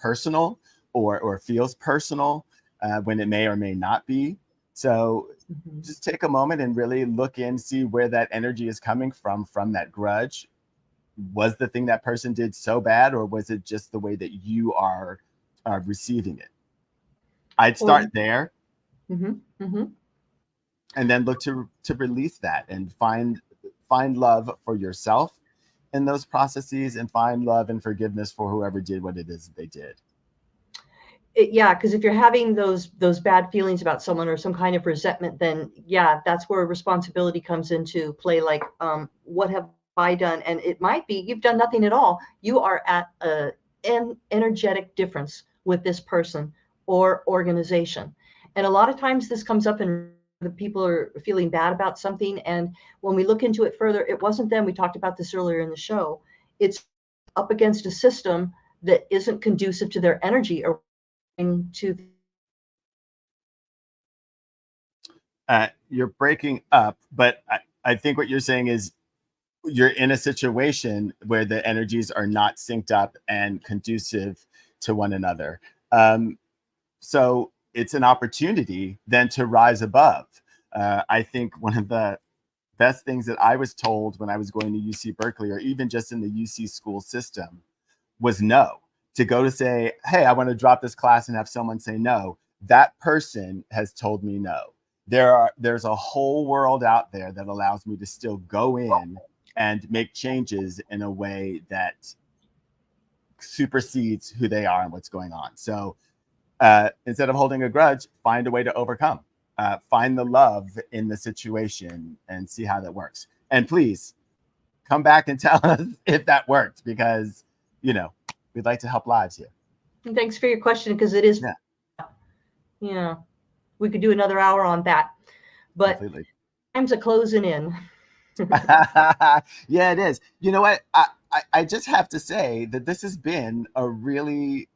personal, or feels personal, when it may or may not be. So just take a moment and really look in, see where that energy is coming from that grudge. Was the thing that person did so bad, or was it just the way that you are receiving it? I'd start there, and then look to release that and find love for yourself in those processes, and find love and forgiveness for whoever did what it is that they did. Yeah, because if you're having those bad feelings about someone or some kind of resentment, then yeah, that's where responsibility comes into play. Like, what have I done? And it might be you've done nothing at all. You are at an energetic difference with this person or organization. And a lot of times this comes up in the people are feeling bad about something. And when we look into it further, it wasn't them. We talked about this earlier in the show. It's up against a system that isn't conducive to their energy or to you're breaking up, but I think what you're saying is you're in a situation where the energies are not synced up and conducive to one another. So it's an opportunity then to rise above. I think one of the best things that I was told when I was going to UC Berkeley, or even just in the UC school system, was no. To go to say, hey, I want to drop this class, and have someone say no, that person has told me no. There's a whole world out there that allows me to still go in and make changes in a way that supersedes who they are and what's going on. So instead of holding a grudge, find a way to overcome. Find the love in the situation and see how that works. And please come back and tell us if that worked, because we'd like to help lives here. And thanks for your question, because it is, we could do another hour on that, but completely. Time's a closing in. Yeah, it is. You know what? I just have to say that this has been a really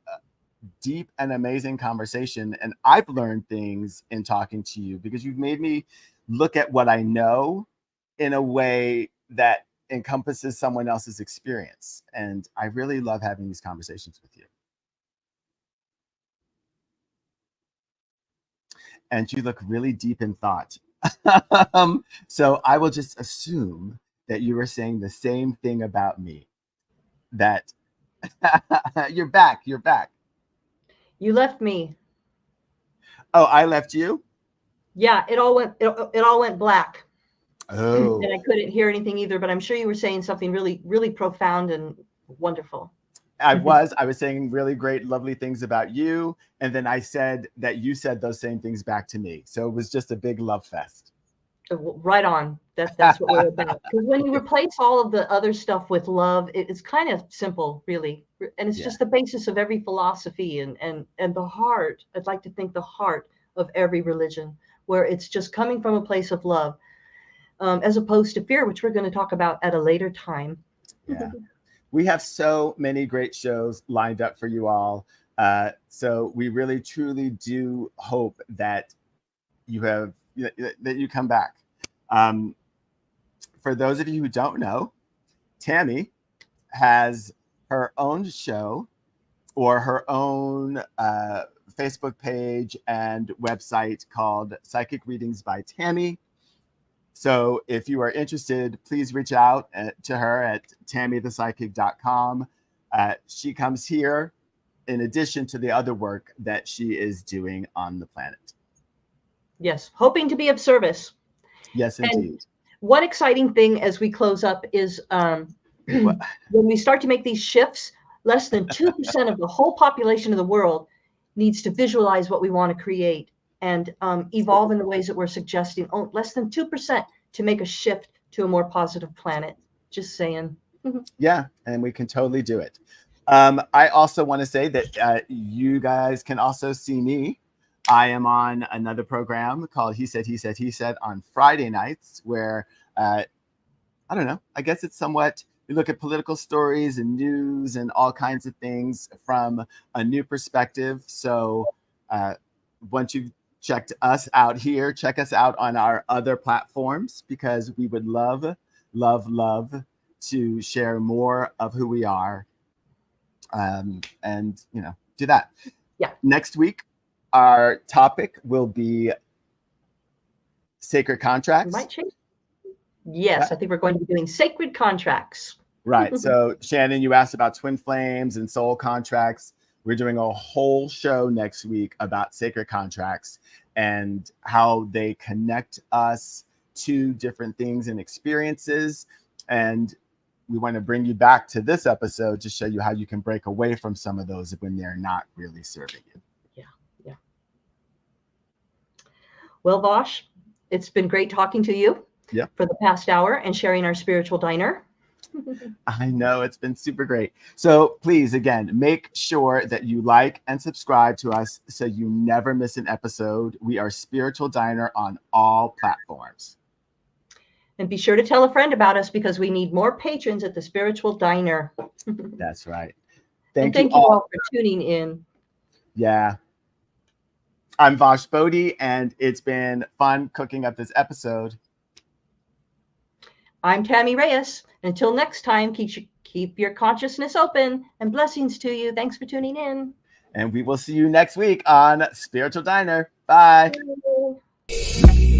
deep and amazing conversation, and I've learned things in talking to you, because you've made me look at what I know in a way that encompasses someone else's experience, and I really love having these conversations with you. And you look really deep in thought. So I will just assume that you were saying the same thing about me, that you're back. You left me. Oh, I left you? Yeah, it all went black. Oh. And I couldn't hear anything either, but I'm sure you were saying something really, really profound and wonderful. I was saying really great, lovely things about you. And then I said that you said those same things back to me. So it was just a big love fest. Right on. That's what we're about. Because when you replace all of the other stuff with love, it's kind of simple, really. And it's just the basis of every philosophy and the heart. I'd like to think the heart of every religion, where it's just coming from a place of love, as opposed to fear, which we're going to talk about at a later time. Yeah. We have so many great shows lined up for you all. So we really, truly do hope that you come back. For those of you who don't know, Tammy has her own show, or her own Facebook page and website called Psychic Readings by Tammy. So if you are interested, please reach out to her at tammythepsychic.com. She comes here in addition to the other work that she is doing on the planet. Yes, hoping to be of service. Yes, indeed. And one exciting thing as we close up is when we start to make these shifts, less than 2% of the whole population of the world needs to visualize what we want to create and evolve in the ways that we're suggesting. Less than 2% to make a shift to a more positive planet. Just saying. Yeah, and we can totally do it. I also want to say that you guys can also see me. I am on another program called He Said on Friday nights, where I don't know, I guess it's somewhat We look at political stories and news and all kinds of things from a new perspective. So once you've checked us out here, check us out on our other platforms, because we would love, love, love to share more of who we are, and do that. Yeah. Next week, our topic will be sacred contracts. Might change. Yes, I think we're going to be doing sacred contracts. Right. So Shannon, you asked about twin flames and soul contracts. We're doing a whole show next week about sacred contracts and how they connect us to different things and experiences. And we want to bring you back to this episode to show you how you can break away from some of those when they're not really serving you. Yeah. Well, Vash, it's been great talking to you for the past hour and sharing our spiritual diner. I know, it's been super great. So please, again, make sure that you like and subscribe to us so you never miss an episode. We are Spiritual Diner on all platforms. And be sure to tell a friend about us, because we need more patrons at the Spiritual Diner. That's right. Thank you all for tuning in. Yeah. I'm Vash Boddie, and it's been fun cooking up this episode. I'm Tammy Reyes. Until next time, keep your consciousness open, and blessings to you. Thanks for tuning in. And we will see you next week on Spiritual Diner. Bye. Bye.